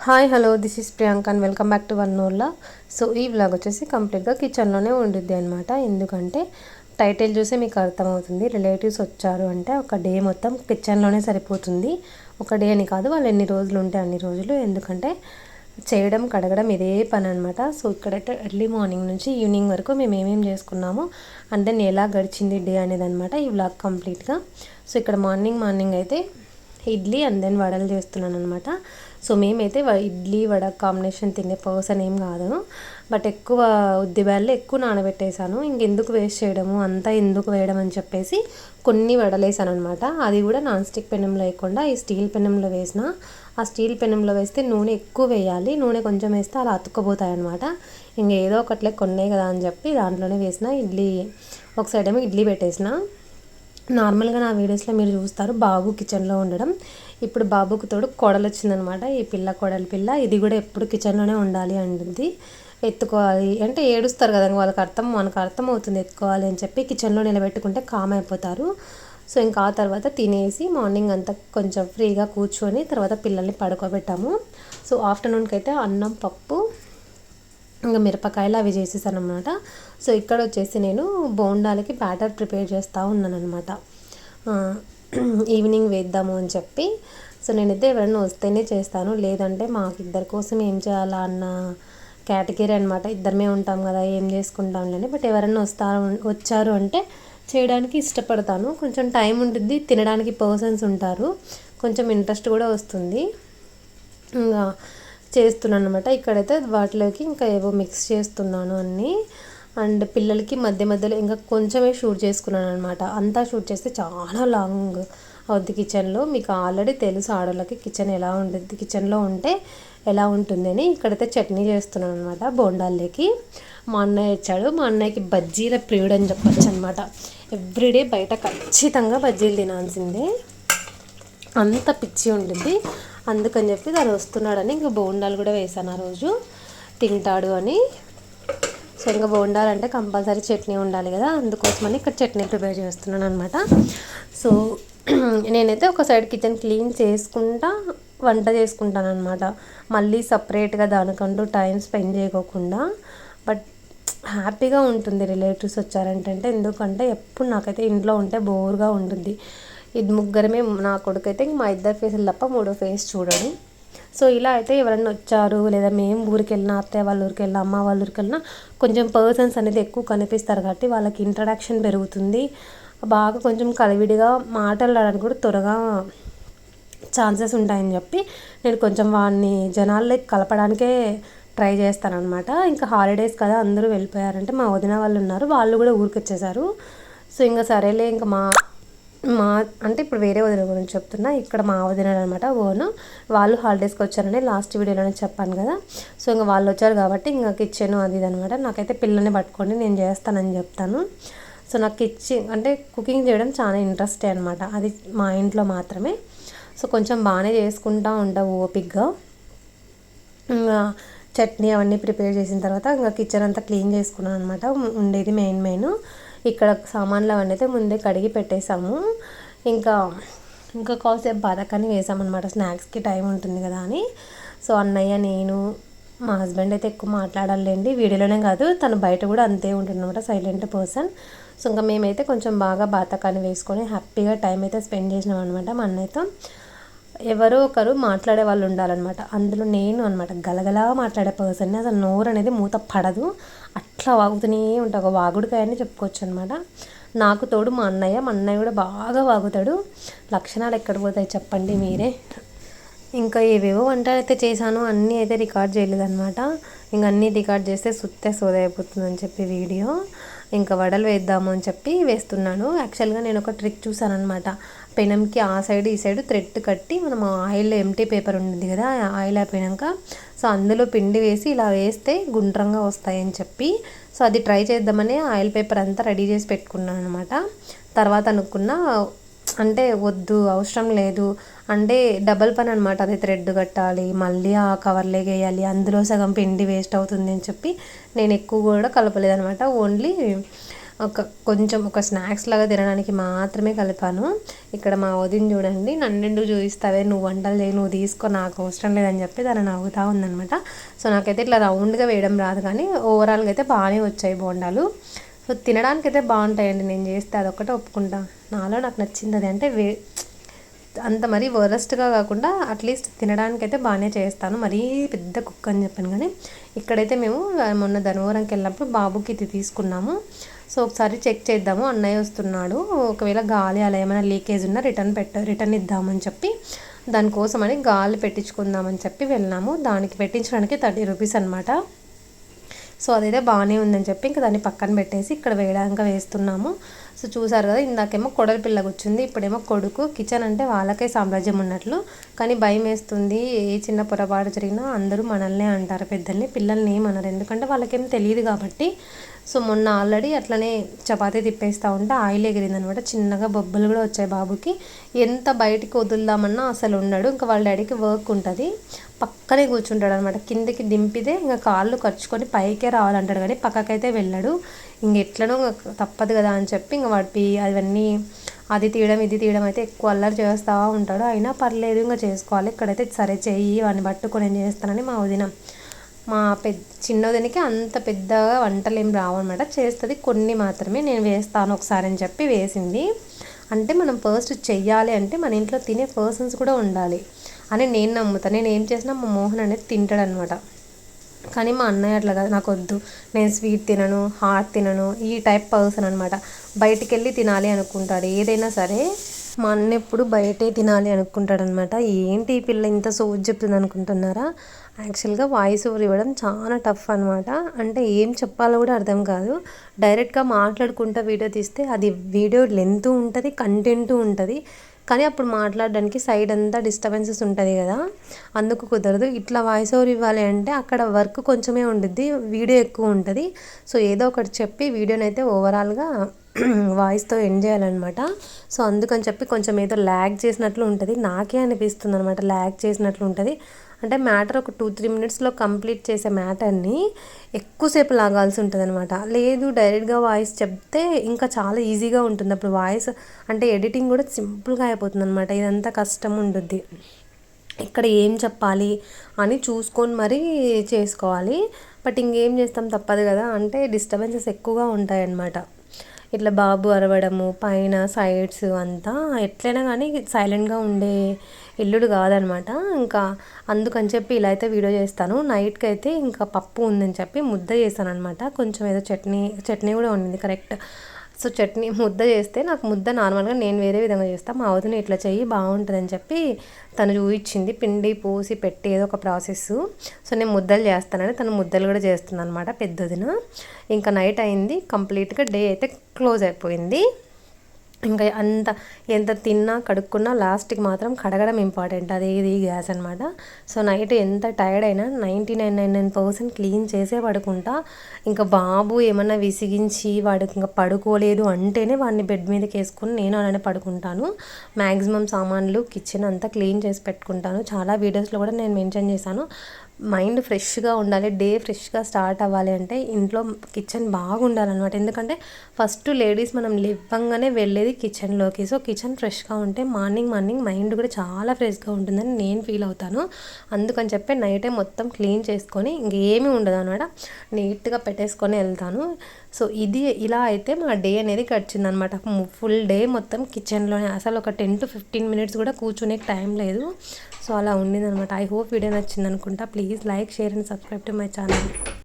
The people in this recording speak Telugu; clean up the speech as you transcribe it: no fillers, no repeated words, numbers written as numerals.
Hi hello this is Priyanka and welcome back to Vannorla. So ఈ వ్లాగ్ వచ్చేసి కంప్లీట్గా కిచెన్లోనే ఉండిద్ది అనమాట. ఎందుకంటే టైటిల్ చూసి మీకు అర్థమవుతుంది, రిలేటివ్స్ వచ్చారు అంటే ఒక డే మొత్తం కిచెన్లోనే సరిపోతుంది. ఒక డే అని కాదు, వాళ్ళు ఎన్ని రోజులు ఉంటే అన్ని రోజులు. ఎందుకంటే చేయడం కడగడం ఇదే పని అనమాట. సో ఇక్కడైతే ఎర్లీ మార్నింగ్ నుంచి ఈవినింగ్ వరకు మేము ఏమేమి చేసుకున్నాము అంటే ఎలా గడిచింది డే అనేది అనమాట ఈ వ్లాగ్ కంప్లీట్గా. సో ఇక్కడ మార్నింగ్ అయితే ఇడ్లీ అండ్ దెన్ వడలు చేస్తున్నాను అనమాట. సో మేమైతే ఇడ్లీ వడ కాంబినేషన్ తినే పర్సన్ ఏం కాదు, బట్ ఎక్కువ ఉద్దిబ్యాళ్ళు ఎక్కువ నానబెట్టేశాను. ఇంకెందుకు వేస్ట్ చేయడము, అంతా ఎందుకు వేయడం అని చెప్పేసి కొన్ని వడలేసాను అనమాట. అది కూడా నాన్ స్టిక్ పెనంలో వేయకుండా ఈ స్టీల్ పెనంలో వేసిన. ఆ స్టీల్ పెనంలో వేస్తే నూనె ఎక్కువ వేయాలి, నూనె కొంచెం వేస్తే అలా అతుక్కపోతాయి అనమాట. ఇంకేదో ఒకట్లే కొన్నే కదా అని చెప్పి దాంట్లోనే వేసిన. ఇడ్లీ ఒక సైడ్ ఏమో ఇడ్లీ పెట్టేసిన. నార్మల్గా నా వీడియోస్లో మీరు చూస్తారు బాబు కిచెన్లో ఉండడం. ఇప్పుడు బాబుకు తోడు కోడలు వచ్చిందనమాట, ఈ కోడలి పిల్ల. ఇది కూడా ఎప్పుడు కిచెన్లోనే ఉండాలి అంటుంది. ఎత్తుకోవాలి అంటే ఏడుస్తారు కదా, మనకు అర్థం అవుతుంది ఎత్తుకోవాలి అని చెప్పి. కిచెన్లో నిలబెట్టుకుంటే కామ్ అయిపోతారు. సో ఇంకా ఆ తర్వాత తినేసి మార్నింగ్ అంతా కొంచెం ఫ్రీగా కూర్చొని తర్వాత పిల్లల్ని పడుకోబెట్టాము. సో ఆఫ్టర్నూన్కి అయితే అన్నం పప్పు ఇంకా మిరపకాయలు అవి చేసేసాను అనమాట. సో ఇక్కడ వచ్చేసి నేను బోండాలకి బ్యాటర్ ప్రిపేర్ చేస్తూ ఉన్నాను అనమాట, ఈవినింగ్ వేద్దాము అని చెప్పి. సో నేనైతే ఎవరైనా వస్తేనే చేస్తాను, లేదంటే మాకు ఇద్దరి కోసం ఏం చేయాలా అన్న కేటగిరీ అనమాట. ఇద్దరమే ఉంటాం కదా, ఏం చేసుకుంటాంలేని. బట్ ఎవరైనా వచ్చారు అంటే చేయడానికి ఇష్టపడతాను. కొంచెం టైం ఉంటుంది, తినడానికి పర్సన్స్ ఉంటారు, కొంచెం ఇంట్రెస్ట్ కూడా వస్తుంది. ఇంకా చేస్తున్నాను అనమాట. ఇక్కడైతే వాటిలోకి ఇంకా ఏవో మిక్స్ చేస్తున్నాను అన్నీ. అండ్ పిల్లలకి మధ్య మధ్యలో ఇంకా కొంచెమే షూట్ చేసుకున్నాను అనమాట. అంతా షూట్ చేస్తే చాలా లాంగ్ అవుద్ది కిచెన్లో. మీకు ఆల్రెడీ తెలుసు ఆడోళ్ళకి కిచెన్ ఎలా ఉంటుంది, కిచెన్లో ఉంటే ఎలా ఉంటుందని. ఇక్కడైతే చట్నీ చేస్తున్నాను అనమాట బోండాల్లోకి. మా అన్నయ్య వచ్చాడు. మా అన్నయ్యకి బజ్జీల ప్రియుడు అని చెప్పచ్చు అనమాట. ఎవ్రీడే బయట ఖచ్చితంగా బజ్జీలు తినాల్సిందే, అంత పిచ్చి ఉంటుంది. అందుకని చెప్పి తను వస్తున్నాడని ఇంకా బోండాలు కూడా వేసాను ఆ రోజు, తింటాడు అని. సో ఇంకా బోండాలు అంటే కంపల్సరీ చట్నీ ఉండాలి కదా, అందుకోసమని ఇక్కడ చట్నీ ప్రిపేర్ చేస్తున్నాను అనమాట. సో నేనైతే ఒక సైడ్ కిచెన్ క్లీన్ చేసుకుంటా వంట చేసుకుంటాను అనమాట, మళ్ళీ సపరేట్గా దానికంటూ టైం స్పెండ్ చేయకోకుండా. బట్ హ్యాపీగా ఉంటుంది రిలేటివ్స్ వచ్చారంటే. ఎందుకంటే ఎప్పుడు నాకైతే ఇంట్లో ఉంటే బోర్గా ఉంటుంది. ఇది ముగ్గురమే, నా కొడుకు అయితే మా ఇద్దరు ఫేసులు తప్ప మూడో ఫేస్ చూడడు. సో ఇలా అయితే ఎవరన్నా వచ్చారు లేదా మేము ఊరికి వెళ్ళినా, అత్తయ్య వాళ్ళ ఊరికి వెళ్ళినా, అమ్మ వాళ్ళ ఊరికి వెళ్ళినా కొంచెం పర్సన్స్ అనేది ఎక్కువ కనిపిస్తారు కాబట్టి వాళ్ళకి ఇంట్రడక్షన్ పెరుగుతుంది. బాగా కొంచెం కలివిడిగా మాట్లాడడానికి కూడా త్వరగా ఛాన్సెస్ ఉంటాయని చెప్పి నేను కొంచెం వాడిని జనాల్లో కలపడానికే ట్రై చేస్తానన్నమాట. ఇంకా హాలిడేస్ కదా, అందరూ వెళ్ళిపోయారంటే మా వదిన వాళ్ళు ఉన్నారు, వాళ్ళు కూడా ఊరికి వచ్చేసారు. సో ఇంకా సరేలే, ఇంకా మా అంటే ఇప్పుడు వేరే వదిన గురించి చెప్తున్నా. ఇక్కడ మా వదిన అనమాట ఓను, వాళ్ళు హాలిడేస్కి వచ్చారని లాస్ట్ వీడియోలోనే చెప్పాను కదా. సో ఇంకా వాళ్ళు వచ్చారు కాబట్టి ఇంకా కిచెన్ అది ఇది అనమాట. నాకైతే పిల్లల్ని పట్టుకోండి నేను చేస్తానని చెప్తాను. సో నాకు కిచెన్ అంటే కుకింగ్ చేయడం చాలా ఇంట్రెస్టే అనమాట, అది మా ఇంట్లో మాత్రమే. సో కొంచెం బాగానే చేసుకుంటూ ఉంటా ఓపిక్గా. ఇంకా చట్నీ అవన్నీ ప్రిపేర్ చేసిన తర్వాత ఇంకా కిచెన్ అంతా క్లీన్ చేసుకున్నాను అనమాట. ఉండేది మెయిన్ ఇక్కడ సామాన్లు అవన్నీ అయితే ముందే కడిగి పెట్టేసాము. ఇంకా కాసేపు బాదకాన్ని వేసామన్నమాట, స్నాక్స్కి టైం ఉంటుంది కదా అని. సో అన్నయ్య, నేను, మా హస్బెండ్ అయితే ఎక్కువ మాట్లాడాలండి వీడియోలోనే కాదు, తను బయట కూడా అంతే ఉంటుందన్నమాట, సైలెంట్ పర్సన్. సో ఇంకా మేమైతే కొంచెం బాగా బాతకాన్ని వేసుకొని హ్యాపీగా టైం అయితే స్పెండ్ చేసినాం అనమాట. మా అన్నయ్యతో ఎవరో ఒకరు మాట్లాడే వాళ్ళు ఉండాలన్నమాట. అందులో నేను అనమాట గలగలా మాట్లాడే పర్సన్ని. అసలు నోరు అనేది మూత పడదు, అట్లా వాగుతూనే ఉంటా, ఒక వాగుడికాయని చెప్పుకోవచ్చు అనమాట. నాకు తోడు మా అన్నయ్య కూడా బాగా వాగుతాడు. లక్షణాలు ఎక్కడ పోతాయి చెప్పండి మీరే. ఇంకా ఏవేవో వంటలు అయితే చేశాను, అన్నీ అయితే రికార్డ్ చేయలేదన్నమాట. ఇంక అన్నీ రికార్డ్ చేస్తే సోదైపోతుందని చెప్పి వీడియో. ఇంకా వడలు వేద్దాము అని చెప్పి వేస్తున్నాను. యాక్చువల్గా నేను ఒక ట్రిక్ చూసాను అనమాట, పెనంకి ఆ సైడ్ ఈ సైడ్ థ్రెడ్ కట్టి మనం ఆయిల్ ఎంటీ పేపర్ ఉంటుంది కదా, ఆయిల్ అయిపోయాక సో అందులో పిండి వేసి ఇలా వేస్తే గుండ్రంగా వస్తాయని చెప్పి, సో అది ట్రై చేద్దామని ఆయిల్ పేపర్ అంతా రెడీ చేసి పెట్టుకున్నాను అనమాట. తర్వాత అనుకున్నా అంటే వద్దు, అవసరం లేదు, అంటే డబల్ పని అనమాట, అది థ్రెడ్ కట్టాలి, మళ్ళీ ఆ కవర్లోకి వేయాలి, అందులో సగం పిండి వేస్ట్ అవుతుంది అని చెప్పి నేను ఎక్కువ కూడా కలపలేదనమాట. ఓన్లీ కొంచెం స్నాక్స్ లాగా తినడానికి మాత్రమే కలిపాను. ఇక్కడ మా వదిన చూడండి, నన్నెందుకు చూపిస్తావే, నువ్వు వంటలు చేయి, నువ్వు తీసుకో, నాకు అవసరం లేదని చెప్పి దాన్ని నవ్వుతూ ఉందనమాట. సో నాకైతే ఇట్లా రౌండ్గా వేయడం రాదు, కానీ ఓవరాల్గా అయితే బాగానే వచ్చాయి బోండాలు. సో తినడానికైతే బాగుంటాయండి, నేను చేస్తే అదొక్కటే ఒప్పుకుంటా. నాకు నచ్చింది అది. అంటే అంత మరీ వరస్ట్గా కాకుండా అట్లీస్ట్ తినడానికైతే బాగానే చేస్తాను. మరీ పెద్ద కుక్ అని చెప్పాను. కానీ ఇక్కడైతే మేము మొన్న ధర్మవరంకి వెళ్ళినప్పుడు బాబుకి ఇది తీసుకున్నాము. సో ఒకసారి చెక్ చేద్దాము, అన్నయ్య వస్తున్నాడు, ఒకవేళ గాలి అలా ఏమైనా లీకేజ్ ఉన్నా రిటర్న్ ఇద్దామని చెప్పి దానికోసమని గాలి పెట్టించుకుందామని చెప్పి వెళ్ళాము. దానికి పెట్టించడానికి 30 రూపీస్ అనమాట. సో అదైతే బాగానే ఉందని చెప్పి ఇంకా దాన్ని పక్కన పెట్టేసి ఇక్కడ వేయడానికి వేస్తున్నాము. సో చూసారు కదా, ఇందాకేమో కొడలి పిల్ల కూర్చుంది, ఇప్పుడేమో కొడుకు. కిచెన్ అంటే వాళ్ళకే సామ్రాజ్యం ఉన్నట్లు, కానీ భయం వేస్తుంది. ఏ చిన్న పొరపాటు జరిగినా అందరూ మనల్నే అంటారు, పెద్దల్ని, పిల్లల్ని ఏమన్నారు, ఎందుకంటే వాళ్ళకేం తెలియదు కాబట్టి. సో మొన్న ఆల్రెడీ అట్లనే చపాతీ తిప్పేస్తూ ఉంటే ఆయిల్ ఎగిరిందనమాట, చిన్నగా బొబ్బలు కూడా వచ్చాయి బాబుకి. ఎంత బయటికి వదులుదామన్నా అసలు ఉండడు. ఇంకా వాళ్ళ డాడీకి వర్క్ ఉంటుంది, పక్కనే కూర్చుంటాడు అనమాట. కిందకి దింపితే ఇంకా కాళ్ళు ఖర్చుకొని పైకే రావాలంటాడు, కానీ పక్కకైతే వెళ్ళాడు. ఎట్లనో తప్పదు కదా అని చెప్పి ఇంకా వాడి అవన్నీ అది తీయడం ఇది తీయడం అయితే ఎక్కువ అల్లరి చేస్తూ ఉంటాడు. అయినా పర్లేదు, ఇంకా చేసుకోవాలి. ఇక్కడైతే సరే చెయ్యి, వాడిని పట్టుకొని నేను చేస్తానని మా వదిన, మా చిన్నదినికి అంత పెద్దగా వంటలు ఏం రావన్నమాట, చేస్తుంది కొన్ని మాత్రమే, నేను వేస్తాను ఒకసారి అని చెప్పి వేసింది. అంటే మనం ఫస్ట్ చెయ్యాలి అంటే మన ఇంట్లో తినే పర్సన్స్ కూడా ఉండాలి అని నేను నమ్ముతాను. నేను ఏం చేసినా మా మోహన్ అనేది తింటాడు అనమాట. కానీ మా అన్నయ్య అట్లా కాదు, నాకు వద్దు, నేను స్వీట్ తినను, హాట్ తినను, ఈ టైప్ పర్సన్ అనమాట. బయటికి వెళ్ళి తినాలి అనుకుంటాడు ఏదైనా సరే. మా అన్న ఎప్పుడు బయటే తినాలి అనుకుంటాడు అనమాట. ఏంటి ఈ పిల్ల ఇంత సోజ్ చెప్తుంది అనుకుంటున్నారా? యాక్చువల్గా వాయిస్ ఓవర్ ఇవ్వడం చాలా టఫ్ అనమాట. అంటే ఏం చెప్పాలో కూడా అర్థం కాదు. డైరెక్ట్గా మాట్లాడుకుంటా వీడియో తీస్తే అది వీడియో లెంత్ ఉంటుంది, కంటెంట్ ఉంటుంది, కానీ అప్పుడు మాట్లాడడానికి సైడ్ అంతా డిస్టర్బెన్సెస్ ఉంటుంది కదా, అందుకు కుదరదు. ఇట్లా వాయిస్ ఓవర్ ఇవ్వాలి అంటే అక్కడ వర్క్ కొంచెమే ఉండిద్ది, వీడియో ఎక్కువ ఉంటుంది. సో ఏదో ఒకటి చెప్పి వీడియోని అయితే ఓవరాల్గా వాయిస్తో ఎండ్ చేయాలన్నమాట. సో అందుకని చెప్పి కొంచెం ఏదో ల్యాగ్ చేసినట్లు ఉంటుంది, నాకే అనిపిస్తుంది అనమాట, ల్యాగ్ చేసినట్లు ఉంటుంది. అంటే మ్యాటర్ ఒక 2-3 మినిట్స్లో కంప్లీట్ చేసే మ్యాటర్ని ఎక్కువసేపు లాగాల్సి ఉంటుంది అనమాట. లేదు డైరెక్ట్గా వాయిస్ చెప్తే ఇంకా చాలా ఈజీగా ఉంటుంది. అప్పుడు వాయిస్ అంటే ఎడిటింగ్ కూడా సింపుల్గా అయిపోతుంది అనమాట. ఇదంతా కష్టం ఉంటుంది. ఇక్కడ ఏం చెప్పాలి అని చూసుకొని మరీ చేసుకోవాలి. బట్ ఇంకేం చేస్తాం, తప్పదు కదా. అంటే డిస్టర్బెన్సెస్ ఎక్కువగా ఉంటాయన్నమాట. ఇట్లా బాబు అరవడము, పైన సైడ్స్ అంతా ఎట్లయినా కానీ సైలెంట్గా ఉండే ఇల్లుడు కాదనమాట. ఇంకా అందుకని చెప్పి ఇలా అయితే వీడియో చేస్తాను. నైట్కి అయితే ఇంకా పప్పు ఉందని చెప్పి ముద్ద చేస్తాను అనమాట. కొంచెం ఏదో చట్నీ కూడా ఉండింది కరెక్ట్. సో చట్నీ ముద్ద చేస్తే, నాకు ముద్ద నార్మల్గా నేను వేరే విధంగా చేస్తాను, మా వదిన ఇట్లా చెయ్యి బాగుంటుందని చెప్పి తను చూపించింది. పిండి పోసి పెట్టి ఏదో ఒక ప్రాసెస్. సో నేను ముద్దలు చేస్తానని తను ముద్దలు కూడా చేస్తుంది అనమాట, పెద్దదిన. ఇంకా నైట్ అయింది, కంప్లీట్గా డే అయితే క్లోజ్ అయిపోయింది. ఇంకా ఎంత తిన్నా కడుక్కున్నా లాస్ట్కి మాత్రం కడగడం ఇంపార్టెంట్, అది ఇది గ్యాస్ అనమాట. సో నైట్ ఎంత టైర్డ్ అయినా 99.99% క్లీన్ చేసే పడుకుంటా. ఇంకా బాబు ఏమన్నా విసిగించి వాడికి ఇంకా పడుకోలేదు అంటేనే వాడిని బెడ్ మీదకి వేసుకుని నేను అలానే పడుకుంటాను. మ్యాక్సిమం సామాన్లు కిచెన్ అంతా క్లీన్ చేసి పెట్టుకుంటాను. చాలా వీడియోస్లో కూడా నేను మెన్షన్ చేశాను. మైండ్ ఫ్రెష్గా ఉండాలి, డే ఫ్రెష్గా స్టార్ట్ అవ్వాలి అంటే ఇంట్లో కిచెన్ బాగుండాలన్నమాట. ఎందుకంటే ఫస్ట్ లేడీస్ మనం లేవగానే వెళ్ళేది కిచెన్లోకి. సో కిచెన్ ఫ్రెష్గా ఉంటే మార్నింగ్ మైండ్ కూడా చాలా ఫ్రెష్గా ఉంటుందని నేను ఫీల్ అవుతాను. అందుకని చెప్పి నైటే మొత్తం క్లీన్ చేసుకొని ఇంకేమీ ఉండదు అనమాట, నీట్గా పెట్టేసుకొని వెళ్తాను. సో ఇలా అయితే మా డే అనేది గడిచిందనమాట. ఫుల్ డే మొత్తం కిచెన్లోనే, అసలు ఒక 10 to 15 minutes కూడా కూర్చునే టైం లేదు. సో అలా ఉండిందనమాట. ఐ హోప్ వీడియో నచ్చింది అనుకుంటా. Please like, share and subscribe to my channel.